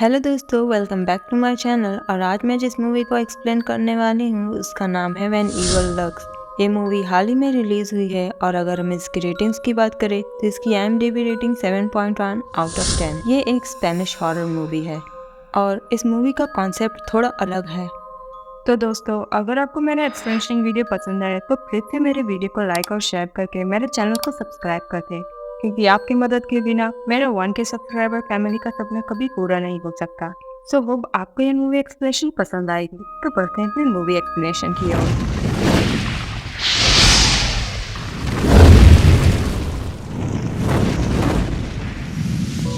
Hello दोस्तों, welcome back to my channel. और आज मैं जिस मूवी को एक्सप्लेन करने वाली हूँ उसका नाम है व्हेन इविल लर्क्स। ये मूवी हाल ही में रिलीज हुई है और अगर हम इसकी रेटिंग्स की बात करें तो इसकी IMDb रेटिंग 7.1 आउट ऑफ 10। ये एक स्पेनिश हॉरर मूवी है और इस मूवी का कॉन्सेप्ट थोड़ा अलग है। तो दोस्तों, अगर आपको मेरा एक्सप्लेनेशन वीडियो पसंद आए तो प्लीज़ से मेरे वीडियो को लाइक और शेयर करके मेरे चैनल को सब्सक्राइब कर दें, क्योंकि आपकी मदद के बिना मेरा 1K सब्सक्राइबर फैमिली का सपना कभी पूरा नहीं हो सकता। सो होप आपको ये मूवी एक्सप्लेनेशन पसंद आएगी। तो बढ़ते हैं मूवी एक्सप्लेनेशन की ओर।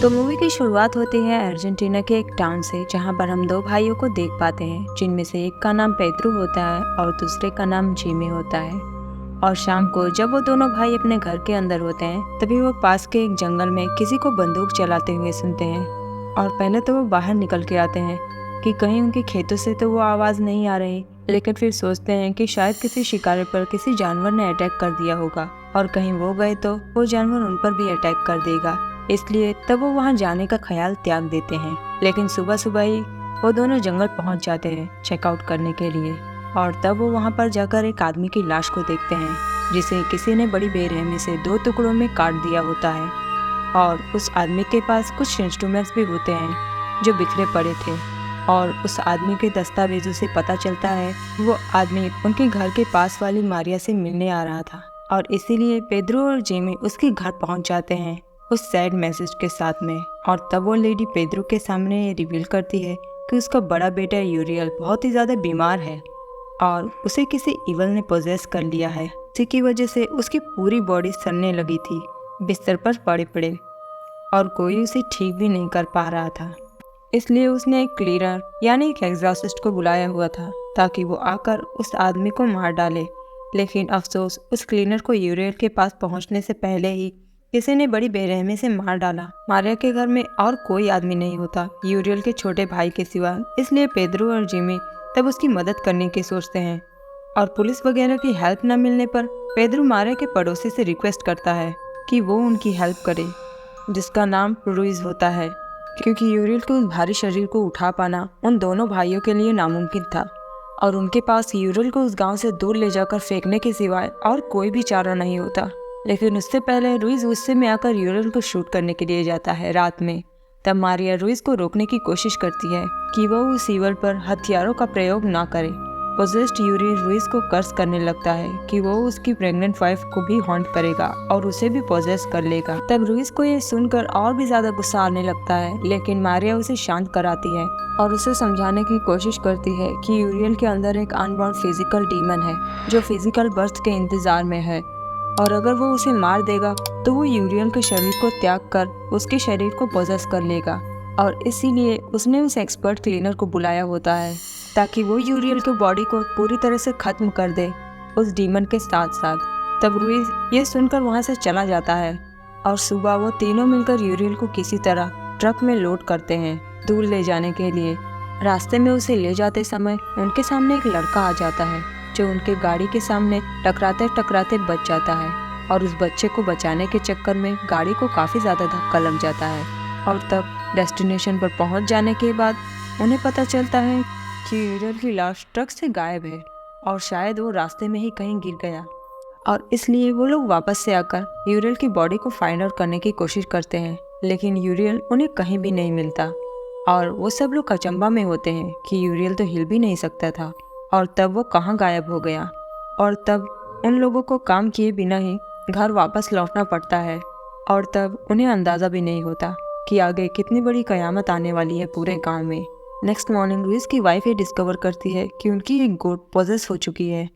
तो मूवी की शुरुआत होती है अर्जेंटीना के एक टाउन से, जहां पर हम दो भाइयों को देख पाते हैं, जिनमें से एक का नाम पेड्रो होता है और दूसरे का नाम जिमी होता है। और शाम को जब वो दोनों भाई अपने घर के अंदर होते हैं तभी वो पास के एक जंगल में किसी को बंदूक चलाते हुए सुनते हैं। और पहले तो वो बाहर निकल के आते हैं कि कहीं उनके खेतों से तो वो आवाज़ नहीं आ रही, लेकिन फिर सोचते हैं कि शायद किसी शिकारी पर किसी जानवर ने अटैक कर दिया होगा और कहीं वो गए तो वो जानवर उन पर भी अटैक कर देगा, इसलिए तब वो वहाँ जाने का ख्याल त्याग देते हैं। लेकिन सुबह सुबह ही वो दोनों जंगल पहुँच जाते हैं चेकआउट करने के लिए। और तब वो वहाँ पर जाकर एक आदमी की लाश को देखते हैं, जिसे किसी ने बड़ी बेरहमी से 2 टुकड़ों में काट दिया होता है। और उस आदमी के पास कुछ इंस्ट्रूमेंट्स भी होते हैं जो बिखरे पड़े थे। और उस आदमी के दस्तावेजों से पता चलता है वो आदमी उनके घर के पास वाली मारिया से मिलने आ रहा था, और इसीलिए पेड्रो और जेमी उसके घर पहुंच जाते हैं उस सैड मैसेज के साथ में। और तब वो लेडी पेड्रो के सामने रिवील करती है कि उसका बड़ा बेटा यूरियल बहुत ही ज़्यादा बीमार है और उसे किसी इवल ने पोजेस कर लिया है। इसी की वजह से उसकी पूरी बॉडी सड़ने लगी थी, बिस्तर पर पड़े पड़े, और कोई उसे ठीक भी नहीं कर पा रहा था। इसलिए उसने एक क्लीनर यानी एक एग्जॉर्सिस्ट को बुलाया हुआ था ताकि वो आकर उस आदमी को मार डाले। लेकिन अफसोस, उस क्लीनर को यूरियल के पास पहुंचने से पहले ही किसी ने बड़ी बेरहमी से मार डाला। मारिया के घर में और कोई आदमी नहीं होता यूरियल के छोटे भाई के सिवा, इसलिए पेड्रो और जिमी तब उसकी मदद करने की सोचते हैं। और पुलिस वगैरह की हेल्प न मिलने पर पेड्रो मारिया के पड़ोसी से रिक्वेस्ट करता है कि वो उनकी हेल्प करे, जिसका नाम रुइज होता है, क्योंकि यूरियल के उस भारी शरीर को उठा पाना उन दोनों भाइयों के लिए नामुमकिन था और उनके पास यूरियल को उस गांव से दूर ले जाकर फेंकने के सिवाय और कोई भी चारा नहीं होता। लेकिन उससे पहले रुइज गुस्से में आकर यूरियल को शूट करने के लिए जाता है रात में। तब मारिया रुइज को रोकने की कोशिश करती है कि वह उस ईवल पर हथियारों का प्रयोग ना करे। पोजेस्ड यूरियल रुइज को कर्स करने लगता है कि वो उसकी प्रेग्नेंट वाइफ को भी हॉन्ट करेगा और उसे भी पोजेस कर लेगा। तब रुइज को ये सुनकर और भी ज्यादा गुस्सा आने लगता है, लेकिन मारिया उसे शांत कराती है और उसे समझाने की कोशिश करती है कि यूरियल के अंदर एक अनबॉर्न फिजिकल डीमन है जो फिजिकल बर्थ के इंतजार में है, और अगर वो उसे मार देगा तो वो यूरियल के शरीर को त्याग कर उसके शरीर को पोजेस कर लेगा। और इसीलिए उसने उस एक्सपर्ट क्लीनर को बुलाया होता है ताकि वो यूरियल के बॉडी को पूरी तरह से खत्म कर दे उस डीमन के साथ साथ। तब रुइज ये सुनकर वहाँ से चला जाता है और सुबह वो तीनों मिलकर यूरियल को किसी तरह ट्रक में लोड करते हैं दूर ले जाने के लिए। रास्ते में उसे ले जाते समय उनके सामने एक लड़का आ जाता है जो उनके गाड़ी के सामने टकराते टकराते बच जाता है, और उस बच्चे को बचाने के चक्कर में गाड़ी को काफ़ी ज़्यादा धक्का लग जाता है। और तब डेस्टिनेशन पर पहुंच जाने के बाद उन्हें पता चलता है कि यूरियल की लाश ट्रक से गायब है और शायद वो रास्ते में ही कहीं गिर गया। और इसलिए वो लोग वापस से आकर यूरियल की बॉडी को फाइंड आउट करने की कोशिश करते हैं, लेकिन यूरियल उन्हें कहीं भी नहीं मिलता। और वो सब लोग अचंभा में होते हैं कि यूरियल तो हिल भी नहीं सकता था और तब वो कहाँ गायब हो गया। और तब उन लोगों को काम किए बिना ही घर वापस लौटना पड़ता है, और तब उन्हें अंदाज़ा भी नहीं होता कि आगे कितनी बड़ी कयामत आने वाली है पूरे गांव में। नेक्स्ट मॉर्निंग रुइज की वाइफ ये डिस्कवर करती है कि उनकी एक गोट पॉजेस हो चुकी है,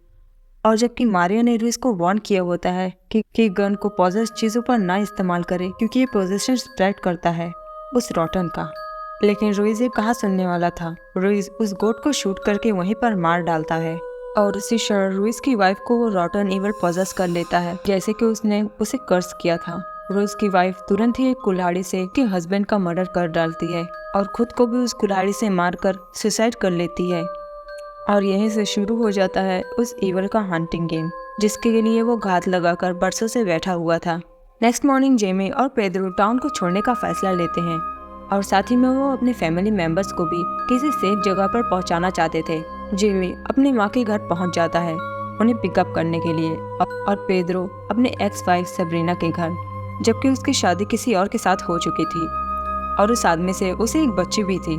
और जबकि मारिया ने रुइज को वार्न किया होता है कि गन को पॉजेस चीज़ों पर ना इस्तेमाल करे क्योंकि ये पोजेशन स्प्रेड करता है उस रॉटन का। लेकिन रुइज ये कहाँ सुनने वाला था। रुइज उस गोट को शूट करके वहीं पर मार डालता है और उसी क्षण रुइज की वाइफ को वो रॉटन ईवल पॉजेस कर लेता है, जैसे कि उसने उसे कर्स किया था। रुइज की वाइफ तुरंत ही एक कुल्हाड़ी से उसके हस्बैंड का मर्डर कर डालती है और खुद को भी उस कुल्हाड़ी से मारकर सुसाइड कर लेती है। और यहीं से शुरू हो जाता है उस ईवल का हंटिंग गेम, जिसके लिए वो घात लगाकर बरसों से बैठा हुआ था। नेक्स्ट मॉर्निंग जेमी और पेड्रो टाउन को छोड़ने का फैसला लेते हैं और साथ ही में वो अपने फैमिली मेंबर्स को भी किसी सेफ जगह पर पहुंचाना चाहते थे। जिमी अपनी माँ के घर पहुंच जाता है उन्हें पिकअप करने के लिए और पेड्रो अपने एक्स वाइफ सबरीना के घर, जबकि उसकी शादी किसी और के साथ हो चुकी थी और उस आदमी से उसे एक बच्ची भी थी।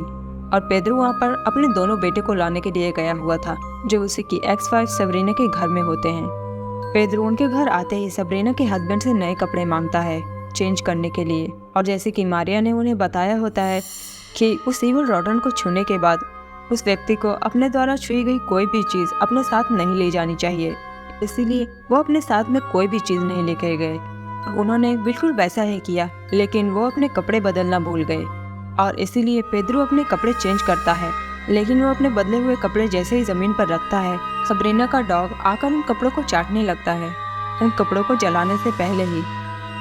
और पेड्रो वहाँ पर अपने दोनों बेटे को लाने के लिए गया हुआ था जो उसी की एक्स वाइफ सबरीना के घर में होते हैं। पेड्रो उनके घर आते ही सबरीना के हस्बैंड से नए कपड़े मांगता है चेंज करने के लिए, और जैसे कि मारिया ने उन्हें बताया होता है कि उस इविल रॉडन को छूने के बाद उस व्यक्ति को अपने द्वारा छुई गई कोई भी चीज़ अपने साथ नहीं ले जानी चाहिए, इसीलिए वो अपने साथ में कोई भी चीज़ नहीं लेकर गए। उन्होंने बिल्कुल वैसा ही किया, लेकिन वो अपने कपड़े बदलना भूल गए और इसीलिए पेड्रो अपने कपड़े चेंज करता है। लेकिन वो अपने बदले हुए कपड़े जैसे ही ज़मीन पर रखता है, सबरीना का डॉग आकर उन कपड़ों को चाटने लगता है, उन कपड़ों को जलाने से पहले ही,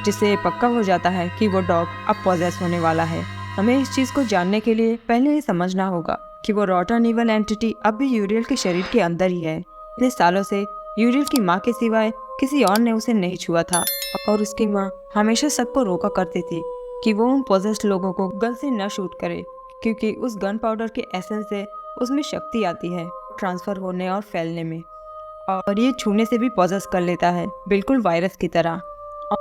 जिससे पक्का हो जाता है कि वो डॉग अब पॉजेस होने वाला है। हमें इस चीज़ को जानने के लिए पहले ये समझना होगा कि वो रॉटन इवल एंटिटी अब भी यूरियल के शरीर के अंदर ही है। इतने सालों से यूरियल की माँ के सिवाय किसी और ने उसे नहीं छुआ था और उसकी माँ हमेशा सबको रोका करती थी कि वो उन पॉजेस्ड लोगों को गन से न शूट करे, क्योंकि उस गन पाउडर के एसेंस से उसमें शक्ति आती है ट्रांसफ़र होने और फैलने में, और ये छूने से भी पॉजेस कर लेता है बिल्कुल वायरस की तरह।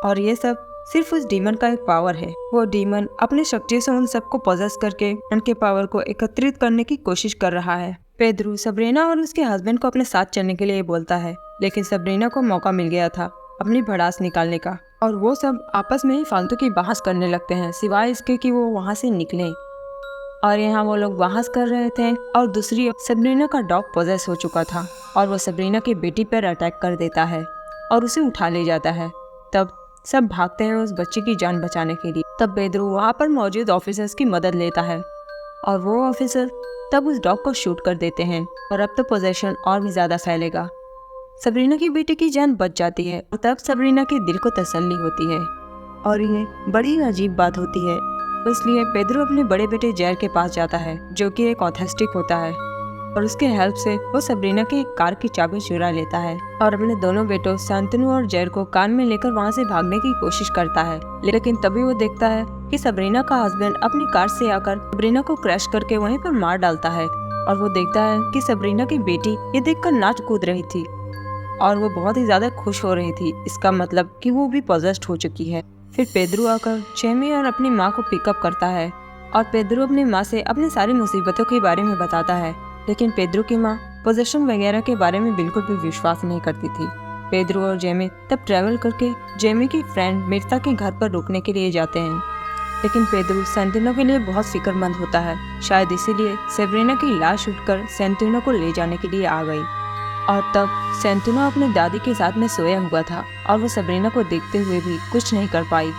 और ये सब सिर्फ उस डीमन का एक पावर है। वो डीमन अपनी शक्तियों से उन सबको पॉजेस करके उनके पावर को एकत्रित करने की कोशिश कर रहा है। पेड्रो सबरीना और उसके हस्बैंड को अपने साथ चलने के लिए बोलता है, लेकिन सबरीना को मौका मिल गया था अपनी भड़ास निकालने का और वो सब आपस में ही फालतू की बहस करने लगते हैं सिवाय इसके कि वो वहाँ से निकलें। और यहाँ वो लोग बहस कर रहे थे और दूसरी सबरीना का डॉग पॉजेस हो चुका था और वो सबरीना की बेटी पर अटैक कर देता है और उसे उठा ले जाता है। तब सब भागते हैं उस बच्ची की जान बचाने के लिए। तब पेड्रो वहाँ पर मौजूद ऑफिसर्स की मदद लेता है और वो ऑफिसर तब उस डॉग को शूट कर देते हैं और अब तो पोजेशन और भी ज़्यादा फैलेगा। सबरीना की बेटी की जान बच जाती है और तब सबरीना के दिल को तसल्ली होती है और ये बड़ी अजीब बात होती है। इसलिए पेड्रो अपने बड़े बेटे जैर के पास जाता है जो कि एक ऑथेस्टिक होता है और उसके हेल्प से वो सबरीना की कार की चाबी चुरा लेता है और अपने दोनों बेटों शांतनु और जैर को कार में लेकर वहाँ से भागने की कोशिश करता है। लेकिन तभी वो देखता है कि सबरीना का हस्बैंड अपनी कार से आकर सबरीना को क्रैश करके वहीं पर मार डालता है और वो देखता है कि सबरीना की बेटी ये देखकर नाच कूद रही थी और वो बहुत ही ज़्यादा खुश हो रही थी। इसका मतलब कि वो भी पॉजेस्ड हो चुकी है। फिर पेड्रो आकर जेमी और अपनी माँ को पिकअप करता है और पेड्रो अपनी माँ से अपनी सारी मुसीबतों के बारे में बताता है, लेकिन पेड्रो की माँ पोजेशन वगैरह के बारे में बिल्कुल भी विश्वास नहीं करती थी। पेड्रो और जेमी तब ट्रैवल करके जेमी की फ्रेंड मिर्ता के घर पर रुकने के लिए जाते हैं, लेकिन पेड्रो सेंटिनो के लिए बहुत फिक्रमंद होता है। शायद इसीलिए सेब्रिना की लाश उठकर सेंटिनो को ले जाने के लिए आ गई और तब सेंटिनो अपनी दादी के साथ में सोया हुआ था और वो सबरीना को देखते हुए भी कुछ नहीं कर पाई।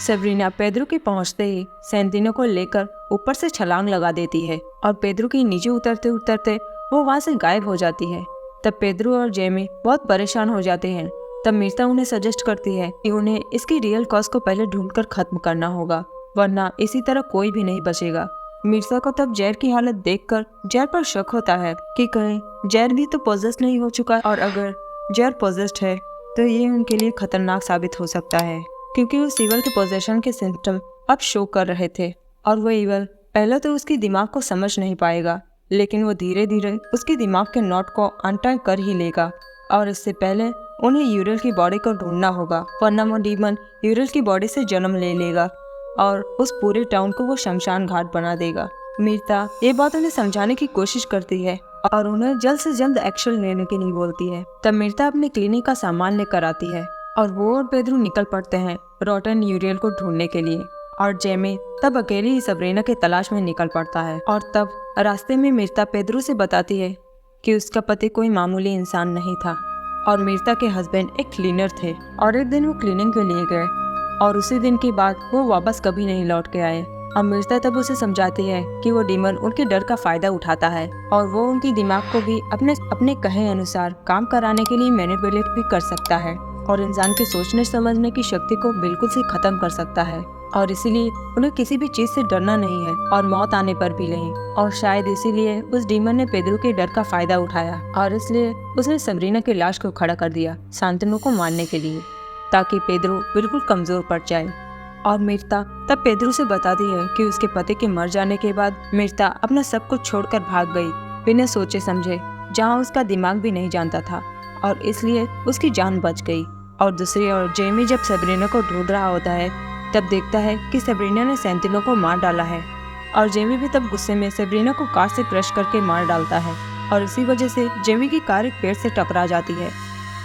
सबरीना पेड्रो के पहुंचते ही सेंटिनो को लेकर ऊपर से छलांग लगा देती है और पेड्रो के नीचे उतरते उतरते वो वहां से गायब हो जाती है। तब पेड्रो और जेमी बहुत परेशान हो जाते हैं। तब मिर्ता उन्हें सजेस्ट करती है कि उन्हें इसकी रियल कॉज को पहले ढूंढकर खत्म करना होगा, वरना इसी तरह कोई भी नहीं बचेगा। मिर्जा को तब जैर की हालत देखकर जैर पर शक होता है कि कहीं जैर भी तो पॉजेस्ड नहीं हो चुका, और अगर जैर पॉजेस्ड है तो ये उनके लिए खतरनाक साबित हो सकता है, क्योंकि उस ईवल के पोजेशन के सिम्टम अब शो कर रहे थे और वो ईवल पहले तो उसकी दिमाग को समझ नहीं पाएगा, लेकिन वो धीरे धीरे उसके दिमाग के नॉट को अनटाई कर ही लेगा। और इससे पहले उन्हें यूरियल की बॉडी को ढूंढना होगा, वरना वो डीमन यूरियल की बॉडी से जन्म ले लेगा और उस पूरे टाउन को वो शमशान घाट बना देगा। मिर्ता ये बात उन्हें समझाने की कोशिश करती है और उन्हें जल्द से जल्द एक्शन लेने के लिए बोलती है। तब मिर्ता अपने क्लिनिक का सामान लेकर आती है और वो और पेड्रो निकल पड़ते हैं रॉटन यूरियल को ढूंढने के लिए, और जेमी तब अकेली ही सबरीना के तलाश में निकल पड़ता है। और तब रास्ते में मिर्ता पेड्रो से बताती है कि उसका पति कोई मामूली इंसान नहीं था और मिर्ता के हस्बैंड एक क्लीनर थे और एक दिन वो क्लीनिंग के लिए गए और उसी दिन के बाद वो वापस कभी नहीं लौट के आए। अब मिर्ता तब उसे समझाती है कि वो डीमन उनके डर का फायदा उठाता है और वो उनकी दिमाग को भी अपने कहे अनुसार काम कराने के लिए मैनिपुलेट भी कर सकता है और इंसान के सोचने समझने की शक्ति को बिल्कुल से खत्म कर सकता है, और इसीलिए उन्हें किसी भी चीज से डरना नहीं है और मौत आने पर भी नहीं। और शायद इसीलिए उस डीमन ने पेड्रो के डर का फायदा उठाया और इसलिए उसने सबरीना की लाश को खड़ा कर दिया शांतनु को मारने के लिए, ताकि पेड्रो बिल्कुल कमजोर पड़ जाए। और मीर्ता तब पेद्रू से बताती है कि उसके पति के मर जाने के बाद मीर्ता अपना सब कुछ छोड़कर भाग गई, बिना सोचे समझे, जहाँ उसका दिमाग भी नहीं जानता था, और इसलिए उसकी जान बच गई। और दूसरी ओर जेमी जब सेब्रिना को ढूंढ रहा होता है तब देखता है कि सेब्रिना ने सेंटिनो को मार डाला है, और जेमी भी तब गुस्से में सेब्रिना को कार से क्रश करके मार डालता है, और इसी वजह से जेमी की कार एक पेड़ से टकरा जाती है।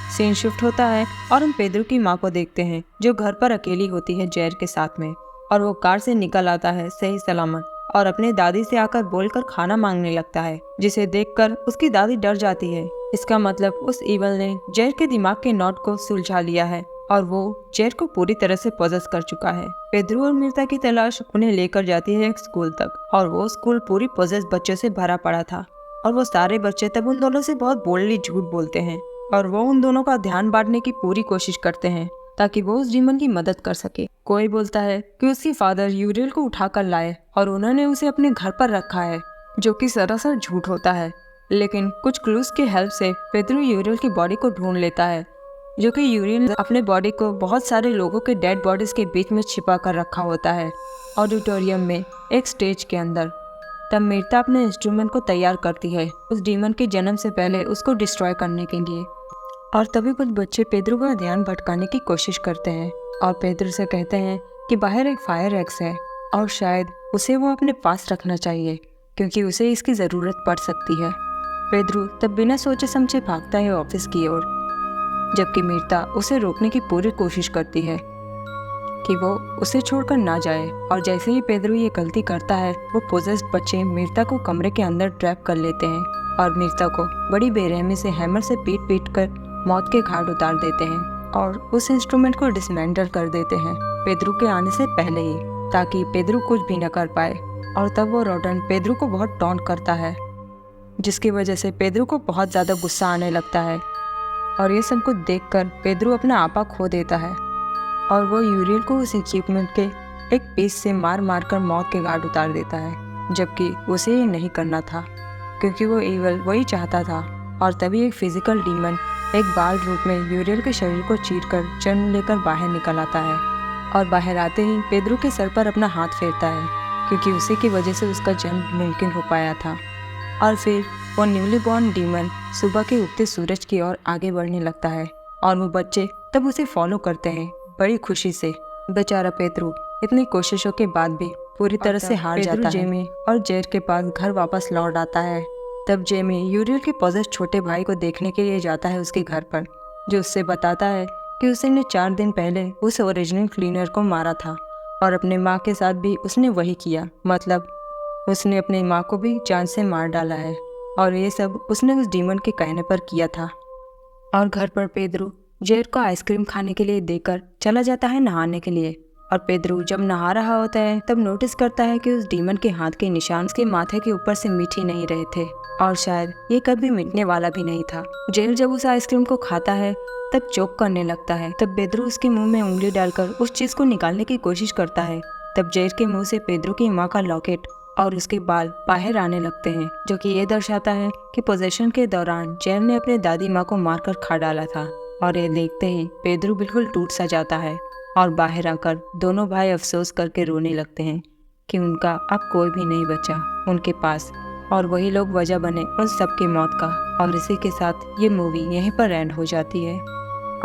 सीन शिफ्ट होता है और हम पेद्रू की माँ को देखते हैं जो घर पर अकेली होती है जैर के साथ में, और वो कार से निकल आता है सही सलामत और अपने दादी से आकर बोलकर खाना मांगने लगता है, जिसे देखकर उसकी दादी डर जाती है। इसका मतलब उस ईवल ने जैर के दिमाग के नॉट को सुलझा लिया है और वो जैर को पूरी तरह से पोजेस कर चुका है। पेद्रू और मीर्ता की तलाश उन्हें लेकर जाती है एक स्कूल तक, और वो स्कूल पूरी पोजेस बच्चों से भरा पड़ा था, और वो सारे बच्चे तब उन दोनों से बहुत बोल्डली झूठ बोलते हैं, और वो उन दोनों का ध्यान बांटने की पूरी कोशिश करते हैं ताकि वो उस डीमन की मदद कर सके। कोई बोलता है कि उसकी फादर यूरियल को उठाकर लाए और उन्होंने उसे अपने घर पर रखा है, जो कि सरासर झूठ होता है। लेकिन कुछ क्लूज के हेल्प से पेद्रू यूरियल की बॉडी को ढूंढ लेता है, जो कि यूरियल अपने बॉडी को बहुत सारे लोगों के डेड बॉडीज के बीच में छिपा कर रखा होता है ऑडिटोरियम में एक स्टेज के अंदर। तब मीर्ता अपने इंस्ट्रूमेंट को तैयार करती है उस डीमन के जन्म से पहले उसको डिस्ट्रॉय करने के लिए, और तभी कुछ बच्चे पेद्रू का ध्यान भटकाने की कोशिश करते हैं और पेद्रू से कहते हैं कि बाहर एक फायर एक्स है और शायद उसे वो अपने पास रखना चाहिए क्योंकि उसे इसकी ज़रूरत पड़ सकती है। पेद्रू तब बिना सोचे समझे भागता है ऑफिस की ओर, जबकि मीर्ता उसे रोकने की पूरी कोशिश करती है कि वो उसे छोड़कर ना जाए, और जैसे ही पेद्रू ये गलती करता है वो पोजेस्ड बच्चे मीर्ता को कमरे के अंदर ट्रैप कर लेते हैं और मीर्ता को बड़ी बेरहमी से हैमर से पीट पीट कर मौत के घाट उतार देते हैं और उस इंस्ट्रूमेंट को डिसमेंटल कर देते हैं पेद्रू के आने से पहले ही, ताकि पेद्रू कुछ भी न कर पाए। और तब वो रोडन पेद्रू को बहुत टॉन्ट करता है, जिसकी वजह से पेद्रू को बहुत ज़्यादा गुस्सा आने लगता है, और ये सब कुछ देखकर पेद्रू अपना आपा खो देता है और वो यूरियल को उस इक्विपमेंट के एक पीस से मार मार कर मौत के घाट उतार देता है, जबकि उसे ये नहीं करना था क्योंकि वो ईवल वही चाहता था। और तभी एक फिजिकल डीमन एक बाल रूप में यूरियल के शरीर को चीरकर जन्म लेकर बाहर निकल आता है, और बाहर आते ही पेद्रू के सर पर अपना हाथ फेरता है क्योंकि उसी की वजह से उसका जन्म मुमकिन हो पाया था। और फिर वो न्यूली बॉर्न डीमन सुबह के उगते सूरज की ओर आगे बढ़ने लगता है और वो बच्चे तब उसे फॉलो करते हैं बड़ी खुशी से। बेचारा पेद्रू इतनी कोशिशों के बाद भी पूरी तरह से हार जाता है। जेमी और जेर के पास घर वापस लौट आता है। तब जेमी यूरियल के पॉजेस छोटे भाई को देखने के लिए जाता है उसके घर पर, जो उससे बताता है कि उसने 4 दिन पहले उस ओरिजिनल क्लीनर को मारा था और अपने माँ के साथ भी उसने वही किया, मतलब उसने अपनी माँ को भी जान से मार डाला है, और ये सब उसने उस डीमन के कहने पर किया था। और घर पर पेद्रू जेर को आइसक्रीम खाने के लिए देकर चला जाता है नहाने के लिए, और पेद्रू जब नहा रहा होता है तब नोटिस करता है कि उस डीमन के हाथ के निशान उसके माथे के ऊपर से मिट ही नहीं रहे थे, और शायद ये कभी मिटने वाला भी नहीं था। जेर जब उस आइसक्रीम को खाता है तब चोक करने लगता है। तब पेद्रू उसके मुंह में उंगली डालकर उस चीज को निकालने की कोशिश करता है। तब जेर के मुंह से पेद्रू की माँ का लॉकेट और उसके बाल बाहर आने लगते हैं, जो कि ये दर्शाता है कि पोजेशन के दौरान जेर ने अपने दादी माँ को मारकर खा डाला था। और ये देखते ही पेद्रू बिल्कुल टूट सा जाता है और बाहर आकर दोनों भाई अफसोस करके रोने लगते हैं कि उनका अब कोई भी नहीं बचा उनके पास, और वही लोग वजह बने उन सब की मौत का। और इसी के साथ ये मूवी यहीं पर एंड हो जाती है।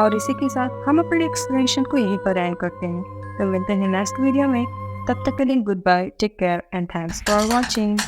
और इसी के साथ हम अपने एक्सप्लेनेशन को यहीं पर एंड करते हैं। तो मिलते हैं नेक्स्ट वीडियो में, तब तक के लिए good bye, take care and thanks for watching.